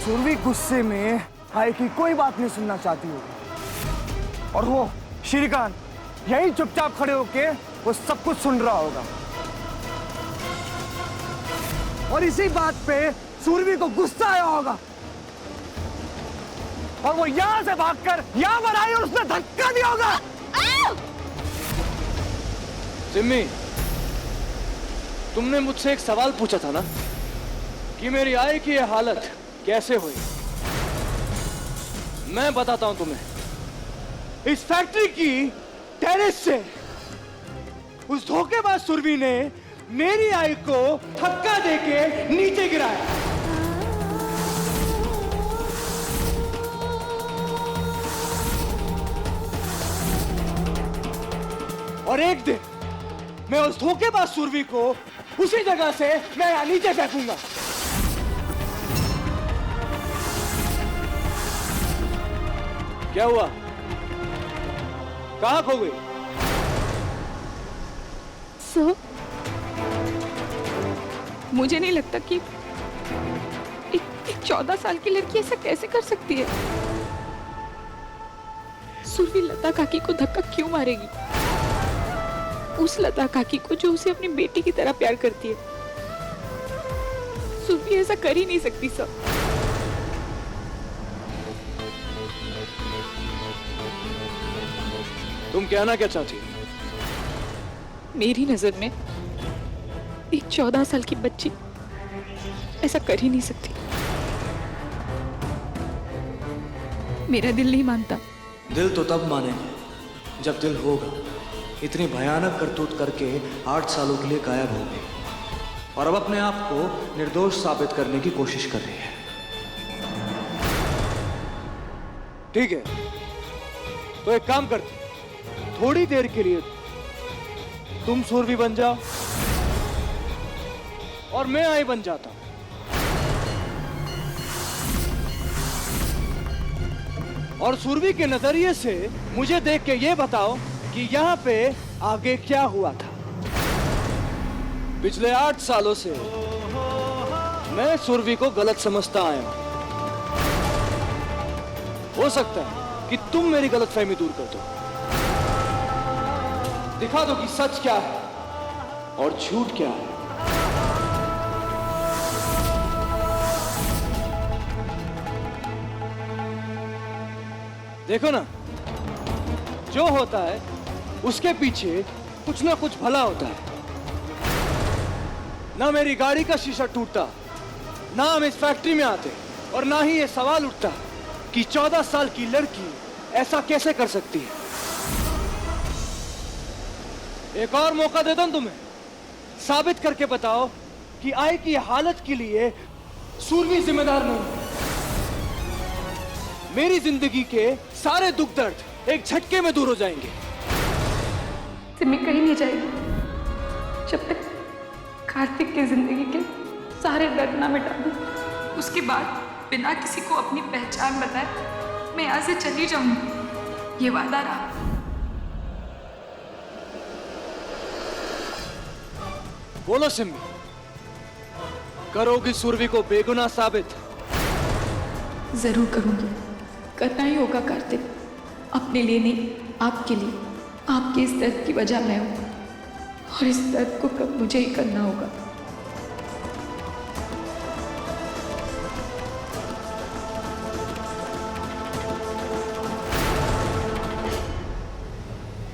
सुरभि गुस्से में हाय की कोई बात नहीं सुनना चाहती होगी और वो श्रीकांत यही चुपचाप खड़े होके वो सब कुछ सुन रहा होगा और इसी बात पे सुरभि को गुस्सा आया होगा और वो यहां से भागकर यहां पर आई और उसने धक्का दिया होगा। सिम्मी, तुमने मुझसे एक सवाल पूछा था ना कि मेरी आई की यह हालत कैसे हुई। मैं बताता हूं तुम्हें। इस फैक्ट्री की टेरेस से उस धोखेबाज सुरभि ने मेरी आई को धक्का देके नीचे गिराया। और एक दिन मैं उस धोखेबाज सुरभि को उसी जगह से मैं यहां नीचे फेंकूंगा। क्या हुआ? कहां खो गई? सर, मुझे नहीं लगता कि एक 14 साल की लड़की ऐसा कैसे कर सकती है। सुरभि लता काकी को धक्का क्यों मारेगी? उस लता काकी को जो उसे अपनी बेटी की तरह प्यार करती है। सुरभि ऐसा कर ही नहीं सकती सर। तुम कहना क्या चाहती हो? मेरी नजर में एक 14 साल की बच्ची ऐसा कर ही नहीं सकती। मेरा दिल नहीं मानता। दिल तो तब मानेंगे जब दिल होगा। इतनी भयानक करतूत करके 8 सालों के लिए गायब हो गई और अब अपने आप को निर्दोष साबित करने की कोशिश कर रही है। ठीक है, तो एक काम करते, थोड़ी देर के लिए तुम सुरभि बन जाओ और मैं आई बन जाता हूं। और सुरभि के नजरिए से मुझे देख के ये बताओ कि यहां पे आगे क्या हुआ था। पिछले 8 सालों से मैं सुरभि को गलत समझता आया हूं। हो सकता है कि तुम मेरी गलतफहमी दूर कर दो, दिखा दो कि सच क्या है और झूठ क्या है। देखो ना, जो होता है उसके पीछे कुछ ना कुछ भला होता है। ना मेरी गाड़ी का शीशा टूटता, ना हम इस फैक्ट्री में आते और ना ही ये सवाल उठता कि 14 साल की लड़की ऐसा कैसे कर सकती है। एक और मौका देता हूं तुम्हें, साबित करके बताओ कि आई की हालत के लिए सुरभि जिम्मेदार नहीं। मेरी जिंदगी के सारे दुख दर्द एक झटके में दूर हो जाएंगे। सिमी कहीं नहीं जाएगी जब तक कार्तिक की जिंदगी के सारे दर्द ना मिटा दूं। उसके बाद बिना किसी को अपनी पहचान बताए मैं यहाँ से चली जाऊंगी। ये वादा रहा। बोलो सिम्मी, करोगी सुरभि को बेगुनाह साबित? जरूर करूंगी। करना ही होगा कार्तिक। अपने लिए नहीं, आपके लिए। आपके इस दर्द की वजह मैं हूं और इस दर्द को कब मुझे ही करना होगा।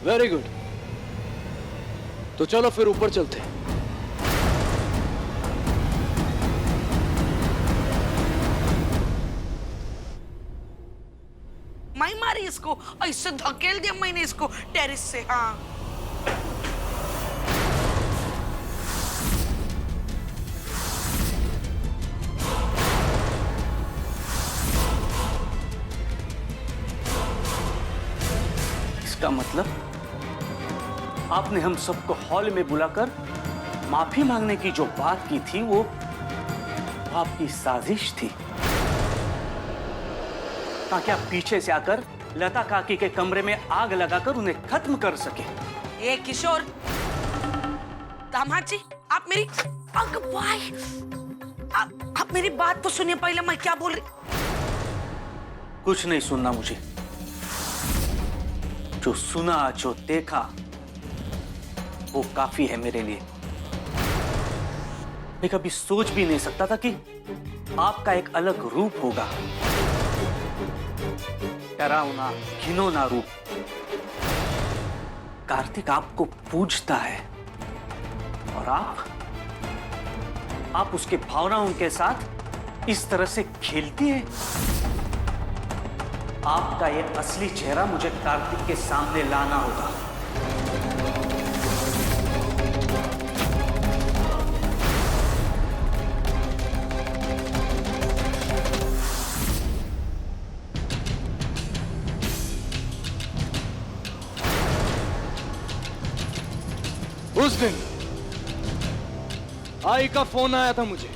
वेरी गुड, तो चलो फिर ऊपर चलते हैं। मैं मारी इसको और इससे धकेल दिया मैंने इसको टेरिस से। हाँ, इसका मतलब आपने हम सबको हॉल में बुलाकर माफी मांगने की जो बात की थी वो आपकी साजिश थी, ताकि आप पीछे से आकर लता काकी के कमरे में आग लगाकर उन्हें खत्म कर सके। ये किशोर, दामाद जी, आप मेरी अगुवाई आप मेरी बात तो सुनिए पहले, मैं क्या बोल रही। कुछ नहीं सुनना मुझे। जो सुना, जो देखा, वो काफी है मेरे लिए। मैं कभी सोच भी नहीं सकता था कि आपका एक अलग रूप होगा, डरावना, घिनौना रूप। कार्तिक आपको पूजता है और आप उसके भावनाओं के साथ इस तरह से खेलती है। आपका ये असली चेहरा मुझे कार्तिक के सामने लाना होगा। उस दिन आई का फोन आया था मुझे,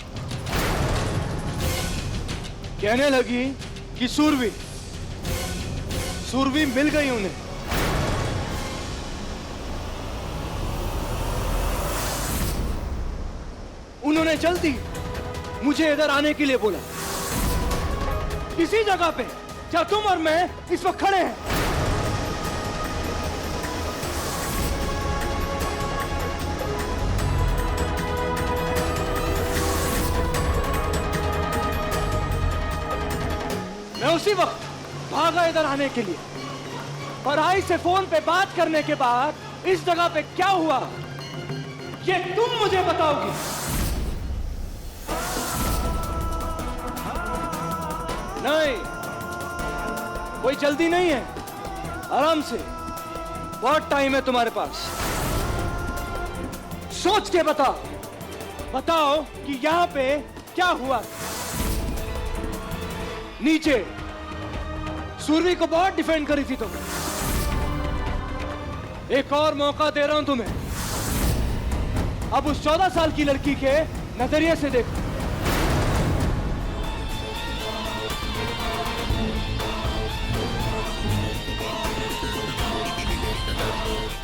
कहने लगी कि सुरभि मिल गई उन्हें। उन्होंने जल्दी मुझे इधर आने के लिए बोला, इसी जगह पे जहां तुम और मैं इस वक्त खड़े हैं। मैं उसी वक्त भागा इधर आने के लिए, और आई से फोन पे बात करने के बाद इस जगह पे क्या हुआ ये तुम मुझे बताओगी। नहीं, कोई जल्दी नहीं है, आराम से, बहुत टाइम है तुम्हारे पास। सोच के बताओ कि यहां पे क्या हुआ। नीचे सुरभि को बहुत डिफेंड करी थी तुम। एक और मौका दे रहा हूं तुम्हें, अब उस 14 साल की लड़की के नजरिए से देखो।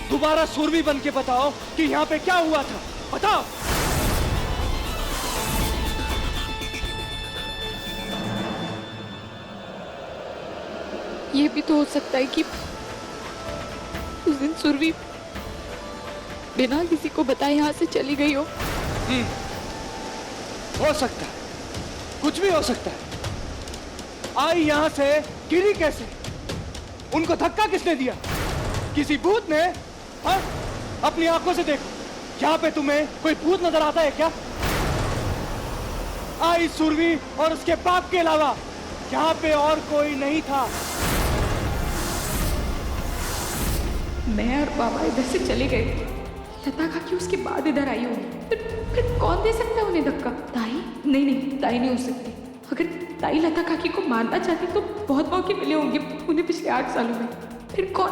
दोबारा सुरभि बन के बताओ कि यहां पे क्या हुआ था, बताओ। ये भी तो हो सकता है कि उस दिन सुरभि बिना किसी को बताए यहाँ से चली गई हो। हो सकता है, कुछ भी हो सकता है। आई यहां से गिरी कैसे? उनको धक्का किसने दिया? किसी भूत ने? हाँ? अपनी आंखों से देखो, यहाँ पे तुम्हें कोई भूत नजर आता है क्या? आई सुरभि और उसके बाप के अलावा यहाँ पे और कोई नहीं था। मैं और बाबा इधर से चले गए, लता काकी उसके बाद इधर आई होगी। फिर कौन दे सकता है उन्हें धक्का? ताई? नहीं, ताई नहीं हो सकती। अगर ताई लता काकी को मारना चाहती तो बहुत मौके मिले होंगे उन्हें पिछले 8 सालों में। फिर कौन?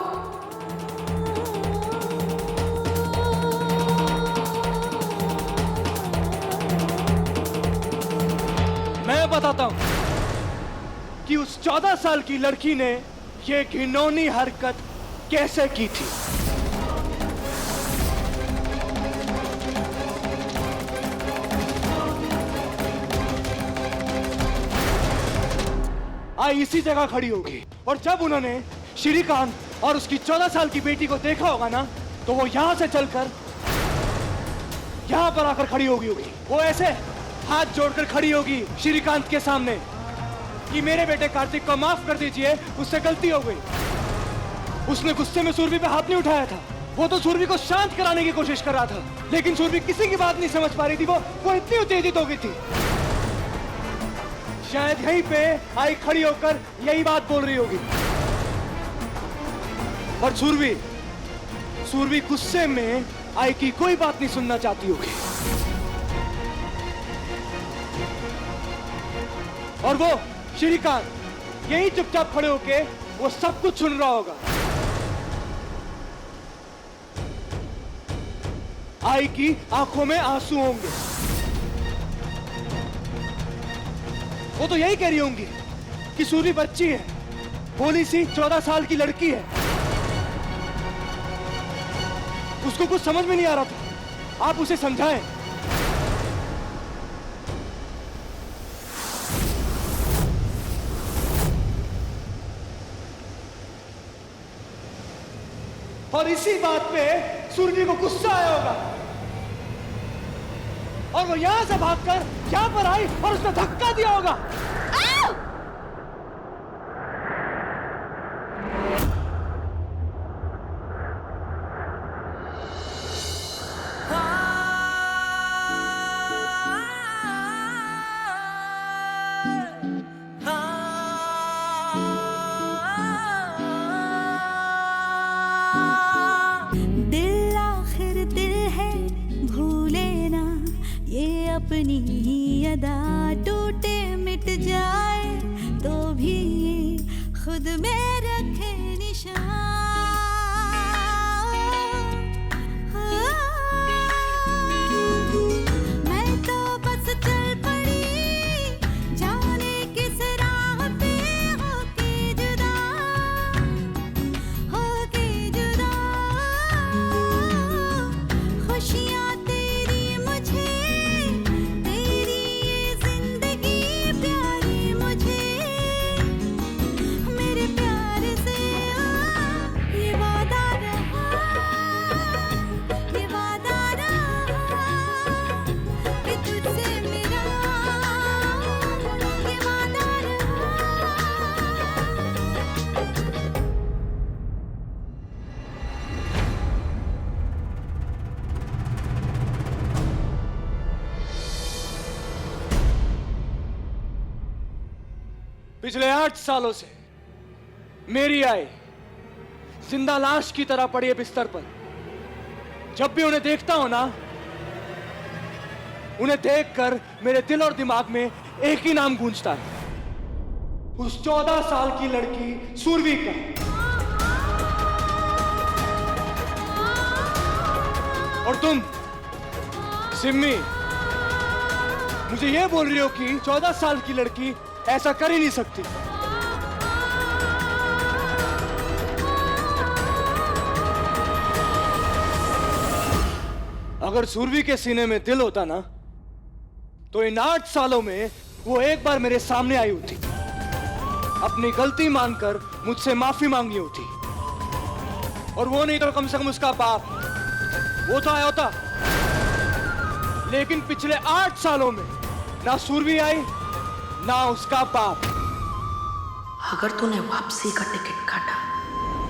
मैं बताता हूं कि उस 14 साल की लड़की ने ये घिनौनी हरकत कैसे की थी। आई इसी जगह खड़ी होगी, और जब उन्होंने श्रीकांत और उसकी 14 साल की बेटी को देखा होगा ना, तो वो यहां से चलकर यहां पर आकर खड़ी होगी। वो ऐसे हाथ जोड़कर खड़ी होगी श्रीकांत के सामने कि मेरे बेटे कार्तिक को माफ कर दीजिए, उससे गलती हो गई। उसने गुस्से में सुरभि पे हाथ नहीं उठाया था, वो तो सुरभि को शांत कराने की कोशिश कर रहा था, लेकिन सुरभि किसी की बात नहीं समझ पा रही थी। वो इतनी उत्तेजित हो गई थी। शायद यहीं पे आई खड़ी होकर यही बात बोल रही होगी, और सुरभि गुस्से में आई की कोई बात नहीं सुनना चाहती होगी, और वो श्रीकांत यही चुपचाप खड़े होके वो सब कुछ सुन रहा होगा। आई की आंखों में आंसू होंगे, वो तो यही कह रही होंगी कि सुरभि बच्ची है, भोली सी 14 साल की लड़की है, उसको कुछ समझ में नहीं आ रहा था, आप उसे समझाएं। और इसी बात पे सुरभि को गुस्सा आया होगा और वो यहां से भागकर यहाँ पर आई और उसने धक्का दिया होगा। दिल आखिर दिल है, भूले ना ये अपनी ही अदा, टूटे मिट जाए तो भी ये खुद में रखे निशान। मैं तो बस चल पड़ी जाने किस राह पे होके जुदा, होके जुदा। खुशियाँ तेरी मुझे, तेरी ये जिंदगी प्यारी मुझे, मेरे प्यार से ये वादा रहा, ये वादा रहा कि तुझसे मेरा ये वादा रहा। पिछले 8 सालों से मेरी आई जिंदा लाश की तरह पड़ी है बिस्तर पर। जब भी उन्हें देखता हूं ना, उन्हें देखकर मेरे दिल और दिमाग में एक ही नाम गूंजता है, उस 14 साल की लड़की सुरभि का। और तुम सिम्मी मुझे यह बोल रही हो कि 14 साल की लड़की ऐसा कर ही नहीं सकती। अगर सुरभि के सीने में दिल होता ना, तो इन 8 सालों में वो एक बार मेरे सामने आई होती, अपनी गलती मानकर मुझसे माफी मांगी होती, और वो नहीं तो कम से कम उसका बाप वो तो आया होता। लेकिन पिछले 8 सालों में ना सुरभि आई ना उसका बाप। अगर तूने वापसी का टिकट काटा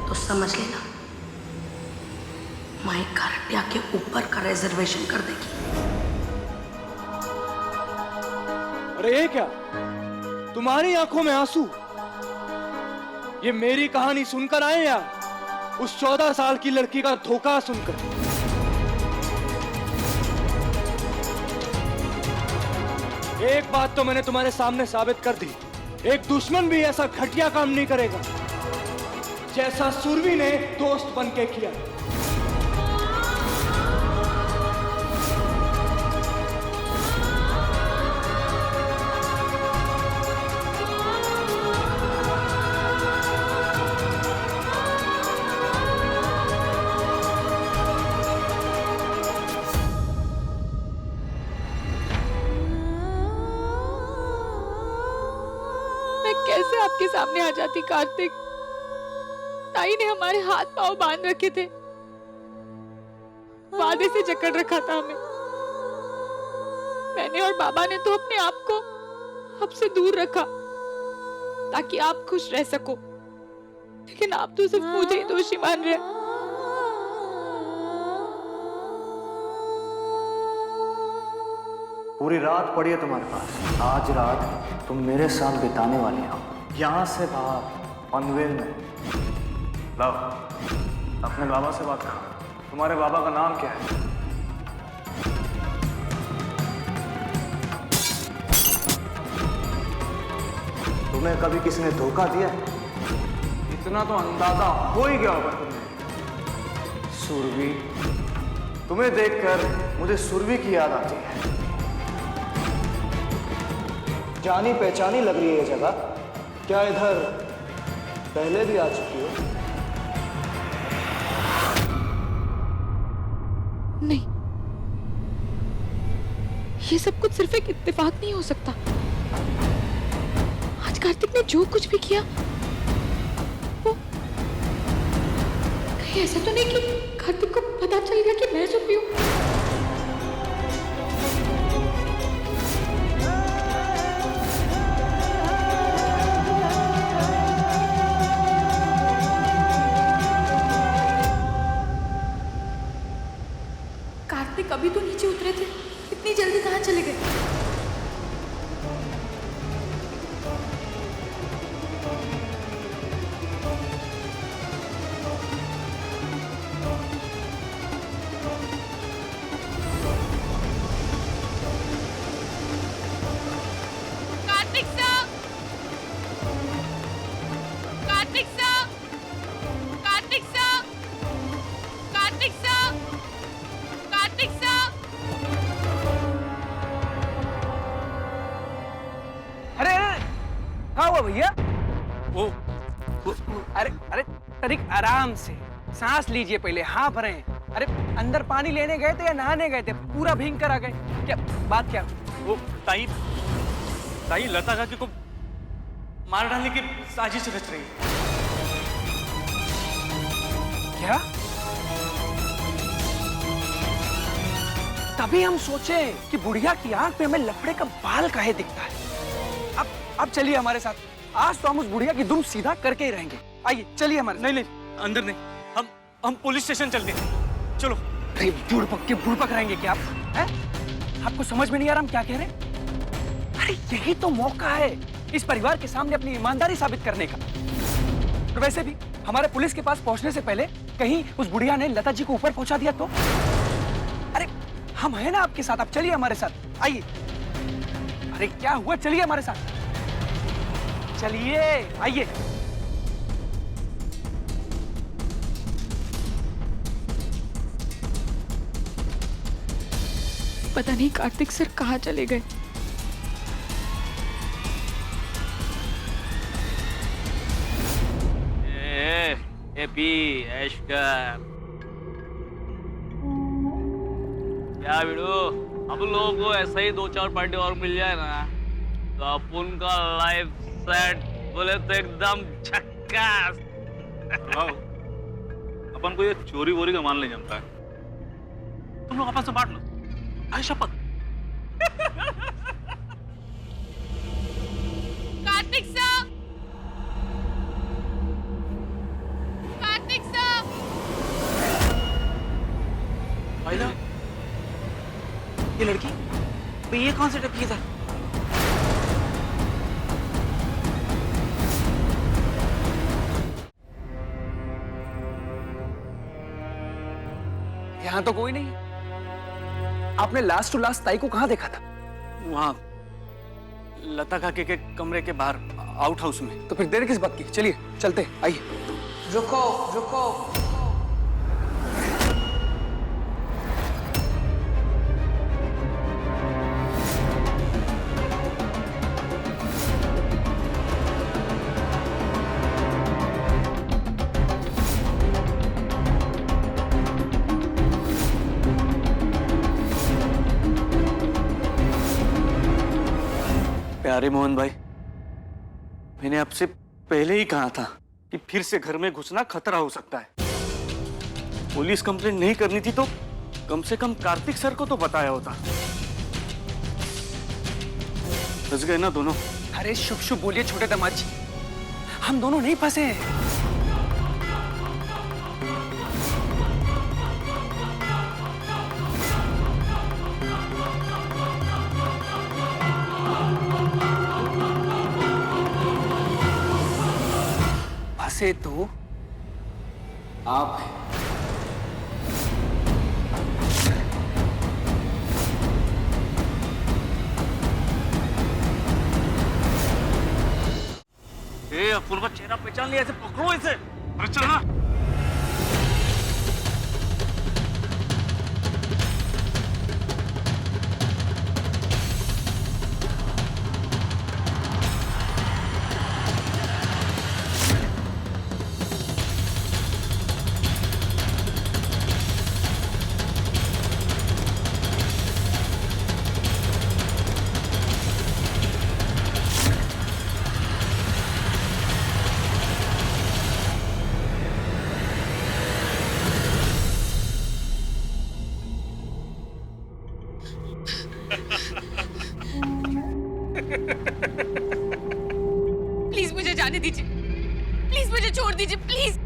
तो समझ लेना माई कारटिया के ऊपर का रिजर्वेशन कर देगी। अरे ये क्या, तुम्हारी आंखों में आंसू? ये मेरी कहानी सुनकर आए या उस 14 साल की लड़की का धोखा सुनकर? एक बात तो मैंने तुम्हारे सामने साबित कर दी, एक दुश्मन भी ऐसा घटिया काम नहीं करेगा जैसा सुरभि ने दोस्त बनके किया। कैसे आपके सामने आ जाती कार्तिक? ताई ने हमारे हाथ पांव बांध रखे थे, वादे से जकड़ रखा था हमें। मैंने और बाबा ने तो अपने आप को आपसे दूर रखा ताकि आप खुश रह सको, लेकिन आप तो सिर्फ मुझे ही दोषी मान रहे। पूरी रात पड़ी है तुम्हारे पास। आज रात तुम मेरे साथ बिताने वाली हो, यहाँ से बाहर पनवेल में। लव, अपने बाबा से बात करो। तुम्हारे बाबा का नाम क्या है? तुम्हें कभी किसी ने धोखा दिया? इतना तो अंदाजा हो ही गया होगा तुम्हें। सुरभि, तुम्हें देखकर मुझे सुरभि की याद आती है। जानी पहचानी लग रही है ये जगह। क्या इधर पहले भी आ चुकी हो? नहीं, ये सब कुछ सिर्फ एक इत्तेफाक नहीं हो सकता। आज कार्तिक ने जो कुछ भी किया वो कहीं ऐसा तो नहीं कि कार्तिक को पता चल गया कि मैं सुरभि हूँ? कार्तिक अभी तो नीचे उतरे थे, इतनी जल्दी कहाँ चले गए? Kartik sir, Kartik sir, Kartik sir, Kartik sir, Kartik sir. अरे अरे कहाँ हुआ भैया? अरे अरे तनिक आराम से सांस लीजिए, पहले हाँ भरें। अरे अंदर पानी लेने गए थे या नहाने गए थे? पूरा भीग कर आ गए। क्या बात क्या? वो ताई ताई लता काकी को मार डालने की साजिश रच रही है। क्या? तभी हम सोचे कि बुढ़िया की आंख में हमें लफड़े का बाल काहे दिखता है। अब चलिए हमारे साथ, आज तो हम उस बुढ़िया की दुम सीधा करके ही रहेंगे। आइए चलिए हमारे साथ। नहीं अंदर नहीं, हम पुलिस स्टेशन चलते हैं, चलो। अरे बुड़पक रहेंगे क्या आप? हैं? आपको समझ में नहीं आ रहा हम क्या कह रहे हैं? अरे यही तो मौका है इस परिवार के सामने अपनी ईमानदारी साबित करने का। और वैसे भी हमारे पुलिस के पास पहुंचने से पहले कहीं उस बुढ़िया ने लता जी को ऊपर पहुंचा दिया तो? अरे हम हैं ना आपके साथ, आप चलिए हमारे साथ, आइए। अरे क्या हुआ, चलिए हमारे साथ, चलिए आइए। पता नहीं कार्तिक सर कहाँ चले गए। पी ऐश कर क्या वीडियो, हम लोगों को ऐसा ही 2-4 पार्टी और मिल जाए ना तो अपन का लाइफ सेट बोले तो एकदम झक्कास। अपन को ये चोरी वोरी का मान नहीं जमता है। तुम लोग आपस में बांट लो, आई शपथ। Kartik sir, Kartik sir. आइला, ये लड़की, ये कौन सा टपकी था? यहाँ तो कोई नहीं। आपने लास्ट टू लास्ट ताई को कहाँ देखा था? वहाँ लता काकी के कमरे के बाहर, आउट हाउस में। तो फिर देर किस बात की, चलिए चलते, आइए। रुको रुको, प्यारे मोहन भाई, मैंने आपसे पहले ही कहा था कि फिर से घर में घुसना खतरा हो सकता है। पुलिस कंप्लेंट नहीं करनी थी तो कम से कम कार्तिक सर को तो बताया होता। फंस गए ना दोनों। अरे शुभ शुभ बोलिए छोटे दामाद जी, हम दोनों नहीं फंसे हैं। फंसे तो आप हैं। अपन का चेहरा पहचान लिया, ऐसे पकड़ो इसे। अरे चलना। प्लीज मुझे जाने दीजिए, प्लीज मुझे छोड़ दीजिए, प्लीज।